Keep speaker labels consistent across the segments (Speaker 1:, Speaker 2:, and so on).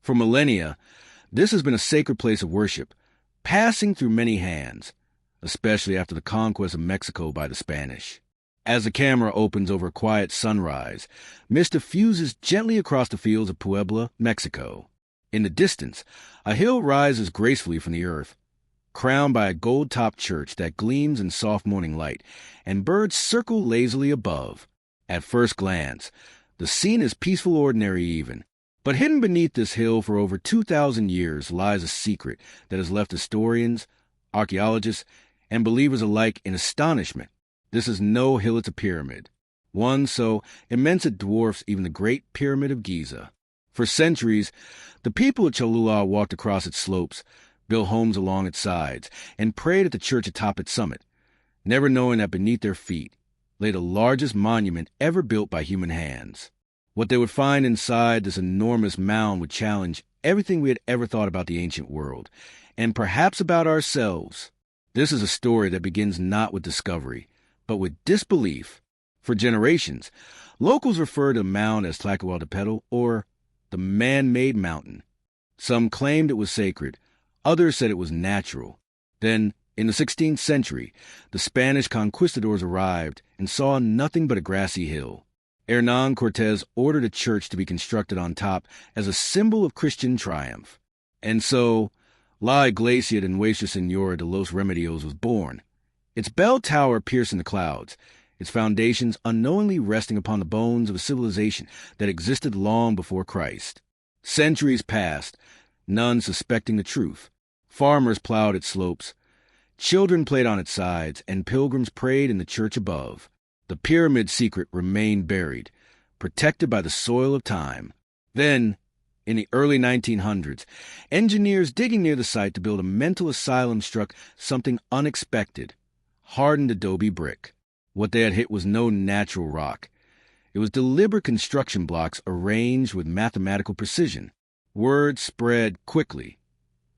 Speaker 1: For millennia, this has been a sacred place of worship, passing through many hands, especially after the conquest of Mexico by the Spanish. As the camera opens over a quiet sunrise, mist diffuses gently across the fields of Puebla, Mexico. In the distance, a hill rises gracefully from the earth, crowned by a gold-topped church that gleams in soft morning light, and birds circle lazily above. At first glance, the scene is peaceful, ordinary even. But hidden beneath this hill for over 2,000 years lies a secret that has left historians, archaeologists, and believers alike in astonishment. This is no hill, it's a pyramid. One so immense it dwarfs even the Great Pyramid of Giza. For centuries, the people of Cholula walked across its slopes, built homes along its sides, and prayed at the church atop its summit, never knowing that beneath their feet lay the largest monument ever built by human hands. What they would find inside this enormous mound would challenge everything we had ever thought about the ancient world, and perhaps about ourselves. This is a story that begins not with discovery, but with disbelief. For generations, locals referred to the mound as Tlaquehualtepetl, or the man-made mountain. Some claimed it was sacred, others said it was natural. Then, in the 16th century, the Spanish conquistadors arrived and saw nothing but a grassy hill. Hernán Cortés ordered a church to be constructed on top as a symbol of Christian triumph. And so, La Iglesia de Nuestra Señora de los Remedios was born. Its bell tower piercing the clouds, its foundations unknowingly resting upon the bones of a civilization that existed long before Christ. Centuries passed, none suspecting the truth. Farmers plowed its slopes, children played on its sides, and pilgrims prayed in the church above. The pyramid secret remained buried, protected by the soil of time. Then, in the early 1900s, engineers digging near the site to build a mental asylum struck something unexpected: hardened adobe brick. What they had hit was no natural rock. It was deliberate construction blocks arranged with mathematical precision. Word spread quickly.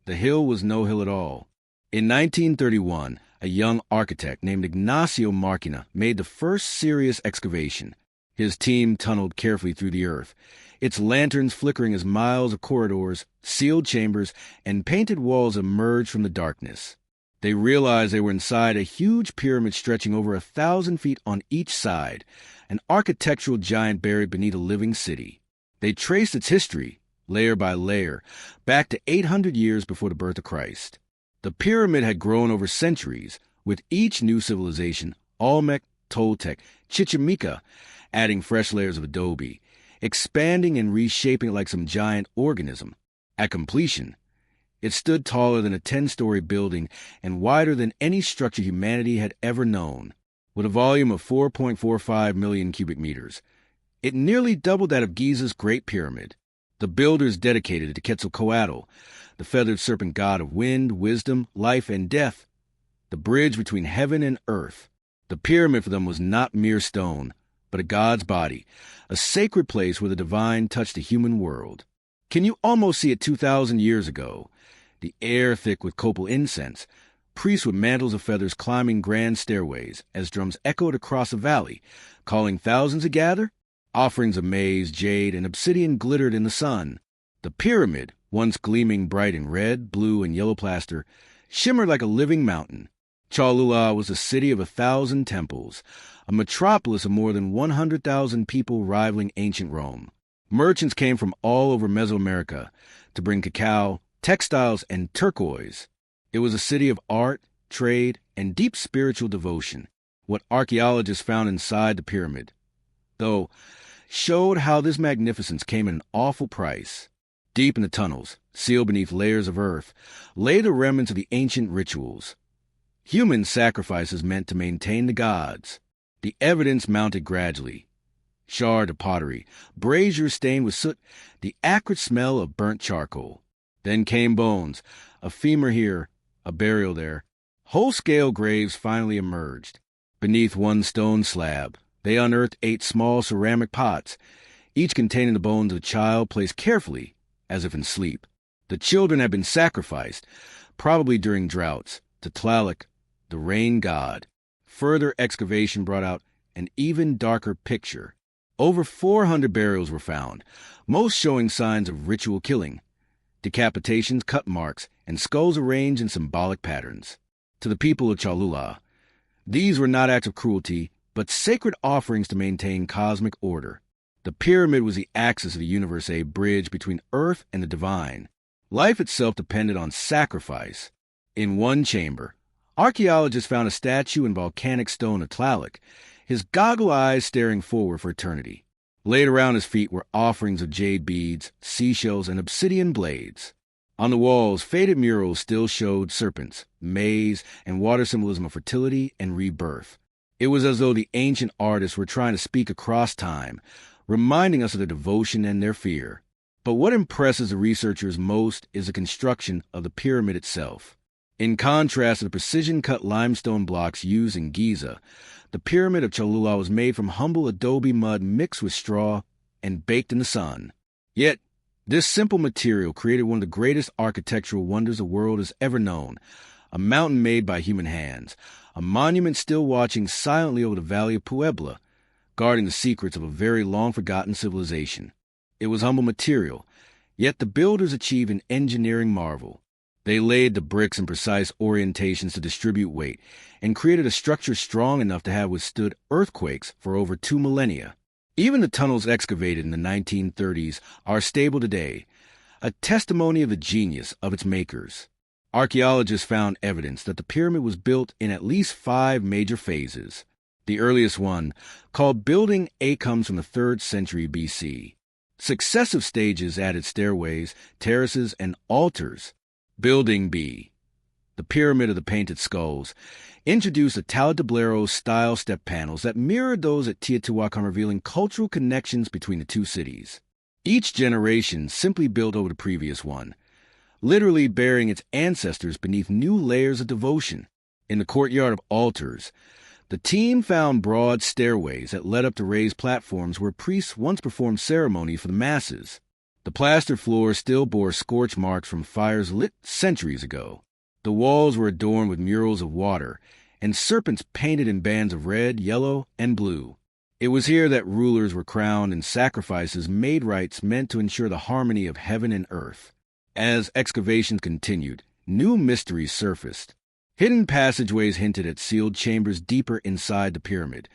Speaker 1: The hill was no hill at all. In 1931, a young architect named Ignacio Marquina made the first serious excavation. His team tunneled carefully through the earth, its lanterns flickering as miles of corridors, sealed chambers, and painted walls emerged from the darkness. They realized they were inside a huge pyramid stretching over 1,000 feet on each side, an architectural giant buried beneath a living city. They traced its history, layer by layer, back to 800 years before the birth of Christ. The pyramid had grown over centuries, with each new civilization, Olmec, Toltec, Chichimeca, adding fresh layers of adobe, expanding and reshaping it like some giant organism. At completion, it stood taller than a 10-story building and wider than any structure humanity had ever known. With a volume of 4.45 million cubic meters, it nearly doubled that of Giza's Great Pyramid. The builders dedicated it to Quetzalcoatl, the feathered serpent god of wind, wisdom, life, and death, the bridge between heaven and earth. The pyramid for them was not mere stone, but a god's body, a sacred place where the divine touched the human world. Can you almost see it 2,000 years ago? The air thick with copal incense, priests with mantles of feathers climbing grand stairways as drums echoed across the valley, calling thousands to gather. Offerings of maize, jade, and obsidian glittered in the sun. The pyramid, once gleaming bright in red, blue, and yellow plaster, shimmered like a living mountain. Cholula was a city of 1,000 temples, a metropolis of more than 100,000 people rivaling ancient Rome. Merchants came from all over Mesoamerica to bring cacao, textiles, and turquoise. It was a city of art, trade, and deep spiritual devotion. What archaeologists found inside the pyramid, though, showed how this magnificence came at an awful price. Deep in the tunnels, sealed beneath layers of earth, lay the remnants of the ancient rituals. Human sacrifices meant to maintain the gods. The evidence mounted gradually. Shard of pottery, braziers stained with soot, the acrid smell of burnt charcoal. Then came bones, a femur here, a burial there. Whole-scale graves finally emerged. Beneath one stone slab, they unearthed 8 small ceramic pots, each containing the bones of a child placed carefully, as if in sleep. The children had been sacrificed, probably during droughts, to Tlaloc, the rain god. Further excavation brought out an even darker picture. Over 400 burials were found, most showing signs of ritual killing. decapitations, cut marks, and skulls arranged in symbolic patterns. To the people of Cholula, these were not acts of cruelty, but sacred offerings to maintain cosmic order. The pyramid was the axis of the universe, a bridge between earth and the divine. Life itself depended on sacrifice. In one chamber, archaeologists found a statue in volcanic stone of Tlaloc, his goggle eyes staring forward for eternity. Laid around his feet were offerings of jade beads, seashells, and obsidian blades. On the walls, faded murals still showed serpents, maize, and water symbolism of fertility and rebirth. It was as though the ancient artists were trying to speak across time, reminding us of their devotion and their fear. But what impresses the researchers most is the construction of the pyramid itself. In contrast to the precision-cut limestone blocks used in Giza, the Pyramid of Cholula was made from humble adobe mud mixed with straw and baked in the sun. Yet, this simple material created one of the greatest architectural wonders the world has ever known, a mountain made by human hands, a monument still watching silently over the valley of Puebla, guarding the secrets of a very long-forgotten civilization. It was humble material, yet the builders achieved an engineering marvel. They laid the bricks in precise orientations to distribute weight and created a structure strong enough to have withstood earthquakes for over 2 millennia. Even the tunnels excavated in the 1930s are stable today, a testimony of the genius of its makers. Archaeologists found evidence that the pyramid was built in at least 5 major phases. The earliest one, called Building A, comes from the 3rd century BC. Successive stages added stairways, terraces, and altars. Building B, the Pyramid of the Painted Skulls, introduced the Talatablero-style step panels that mirrored those at Teotihuacan, revealing cultural connections between the two cities. Each generation simply built over the previous one, literally burying its ancestors beneath new layers of devotion. In the courtyard of altars, the team found broad stairways that led up to raised platforms where priests once performed ceremony for the masses. The plastered floor still bore scorch marks from fires lit centuries ago. The walls were adorned with murals of water and serpents painted in bands of red, yellow, and blue. It was here that rulers were crowned and sacrifices made rites meant to ensure the harmony of heaven and earth. As excavations continued, new mysteries surfaced. Hidden passageways hinted at sealed chambers deeper inside the pyramid,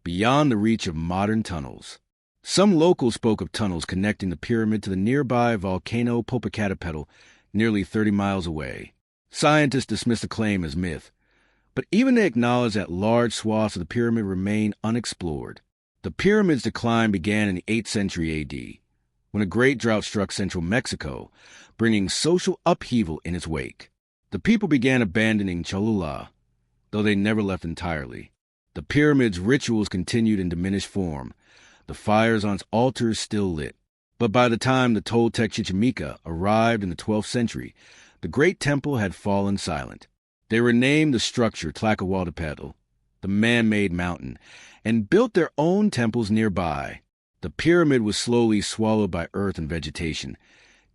Speaker 1: beyond the reach of modern tunnels. Some locals spoke of tunnels connecting the pyramid to the nearby volcano Popocatépetl, nearly 30 miles away. Scientists dismissed the claim as myth, but even they acknowledged that large swaths of the pyramid remain unexplored. The pyramid's decline began in the 8th century AD, when a great drought struck central Mexico, bringing social upheaval in its wake. The people began abandoning Cholula, though they never left entirely. The pyramid's rituals continued in diminished form, the fires on its altars still lit. But by the time the Toltec Chichimeca arrived in the 12th century, the great temple had fallen silent. They renamed the structure Tlaquehualtepetl, the man-made mountain, and built their own temples nearby. The pyramid was slowly swallowed by earth and vegetation,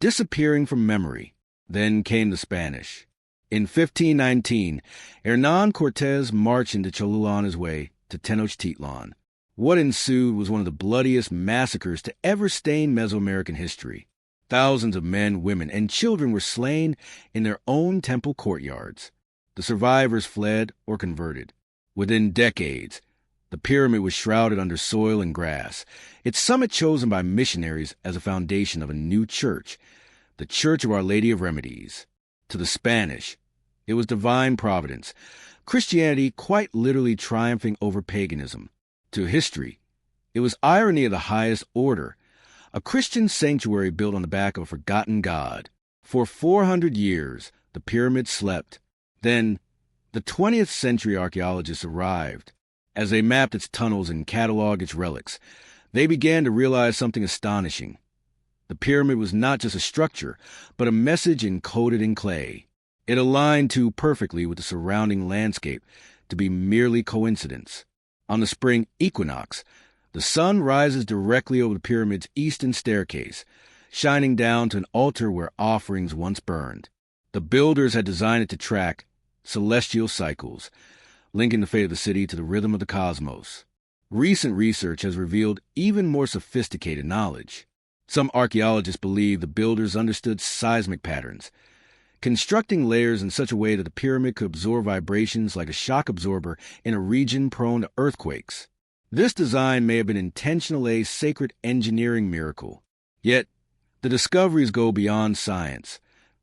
Speaker 1: disappearing from memory. Then came the Spanish. In 1519, Hernán Cortés marched into Cholula on his way to Tenochtitlan. What ensued was one of the bloodiest massacres to ever stain Mesoamerican history. Thousands of men, women, and children were slain in their own temple courtyards. The survivors fled or converted. Within decades, the pyramid was shrouded under soil and grass, its summit chosen by missionaries as a foundation of a new church, the Church of Our Lady of Remedies. To the Spanish, it was divine providence, Christianity quite literally triumphing over paganism. To history, it was irony of the highest order, a Christian sanctuary built on the back of a forgotten god. For 400 years, the pyramid slept. Then, the 20th century archaeologists arrived. As they mapped its tunnels and cataloged its relics, they began to realize something astonishing. The pyramid was not just a structure, but a message encoded in clay. It aligned too perfectly with the surrounding landscape to be merely coincidence. On the spring equinox, the sun rises directly over the pyramid's eastern staircase, shining down to an altar where offerings once burned. The builders had designed it to track celestial cycles, linking the fate of the city to the rhythm of the cosmos. Recent research has revealed even more sophisticated knowledge. Some archaeologists believe the builders understood seismic patterns, constructing layers in such a way that the pyramid could absorb vibrations like a shock absorber in a region prone to earthquakes. This design may have been intentionally a sacred engineering miracle. Yet, the discoveries go beyond science.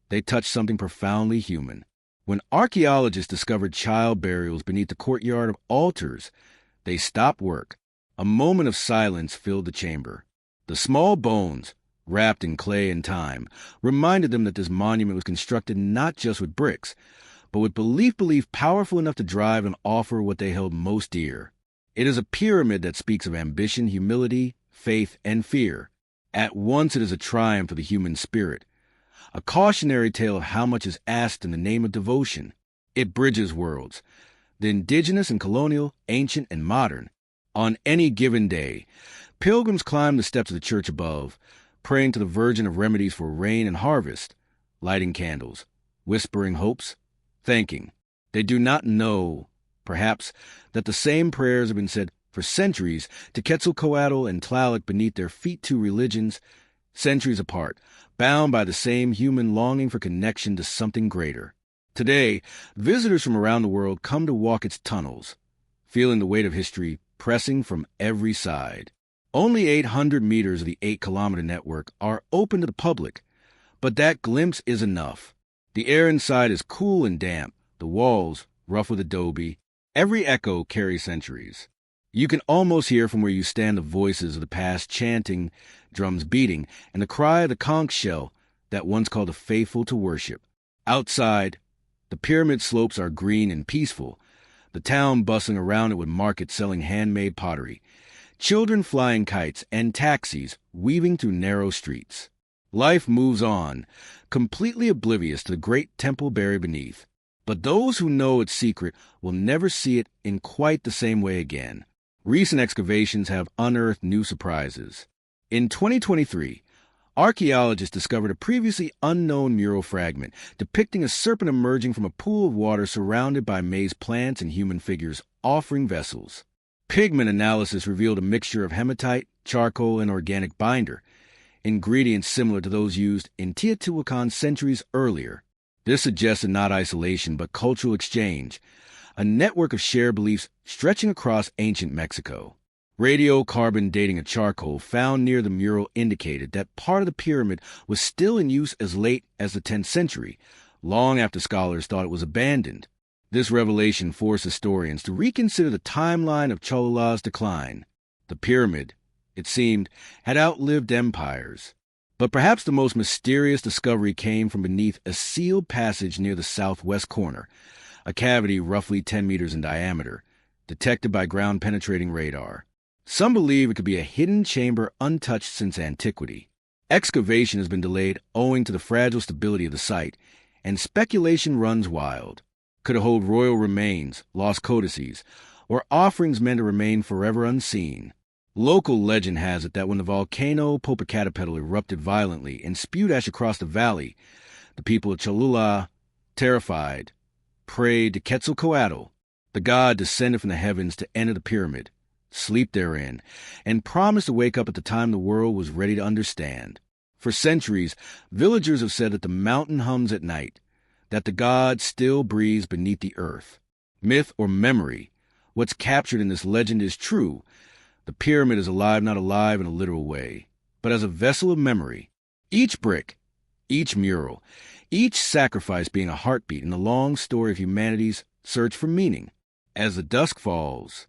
Speaker 1: They touch something profoundly human. When archaeologists discovered child burials beneath the courtyard of altars, they stopped work. A moment of silence filled the chamber. The small bones, wrapped in clay and time, reminded them that this monument was constructed not just with bricks, but with belief powerful enough to drive and offer what they held most dear. It is a pyramid that speaks of ambition, humility, faith, and fear. At once it is a triumph of the human spirit, a cautionary tale of how much is asked in the name of devotion. It bridges worlds, the indigenous and colonial, ancient and modern. On any given day, pilgrims climb the steps of the church above, praying to the Virgin of remedies for rain and harvest, lighting candles, whispering hopes, thanking. They do not know, perhaps, that the same prayers have been said for centuries to Quetzalcoatl and Tlaloc beneath their feet, two religions, centuries apart, bound by the same human longing for connection to something greater. Today, visitors from around the world come to walk its tunnels, feeling the weight of history pressing from every side. Only 800 meters of the 8-kilometer network are open to the public, but that glimpse is enough. The air inside is cool and damp, the walls rough with adobe. Every echo carries centuries. You can almost hear from where you stand the voices of the past chanting, drums beating, and the cry of the conch shell that once called the faithful to worship. Outside, the pyramid slopes are green and peaceful, the town bustling around it with markets selling handmade pottery, children flying kites, and taxis weaving through narrow streets. Life moves on, completely oblivious to the great temple buried beneath. But those who know its secret will never see it in quite the same way again. Recent excavations have unearthed new surprises. In 2023, archaeologists discovered a previously unknown mural fragment depicting a serpent emerging from a pool of water surrounded by maize plants and human figures offering vessels. Pigment analysis revealed a mixture of hematite, charcoal, and organic binder, ingredients similar to those used in Teotihuacan centuries earlier. This suggested not isolation but cultural exchange, a network of shared beliefs stretching across ancient Mexico. Radiocarbon dating of charcoal found near the mural indicated that part of the pyramid was still in use as late as the 10th century, long after scholars thought it was abandoned. This revelation forced historians to reconsider the timeline of Cholula's decline. The pyramid, it seemed, had outlived empires. But perhaps the most mysterious discovery came from beneath a sealed passage near the southwest corner, a cavity roughly 10 meters in diameter, detected by ground-penetrating radar. Some believe it could be a hidden chamber untouched since antiquity. Excavation has been delayed owing to the fragile stability of the site, and speculation runs wild. Could it hold royal remains, lost codices, or offerings meant to remain forever unseen? Local legend has it that when the volcano Popocatépetl erupted violently and spewed ash across the valley, the people of Cholula, terrified, prayed to Quetzalcoatl. The god descended from the heavens to enter the pyramid, sleep therein, and promised to wake up at the time the world was ready to understand. For centuries, villagers have said that the mountain hums at night, that the god still breathes beneath the earth. Myth or memory, what's captured in this legend is true. The pyramid is alive, not alive in a literal way, but as a vessel of memory. Each brick, each mural, each sacrifice being a heartbeat in the long story of humanity's search for meaning. As the dusk falls,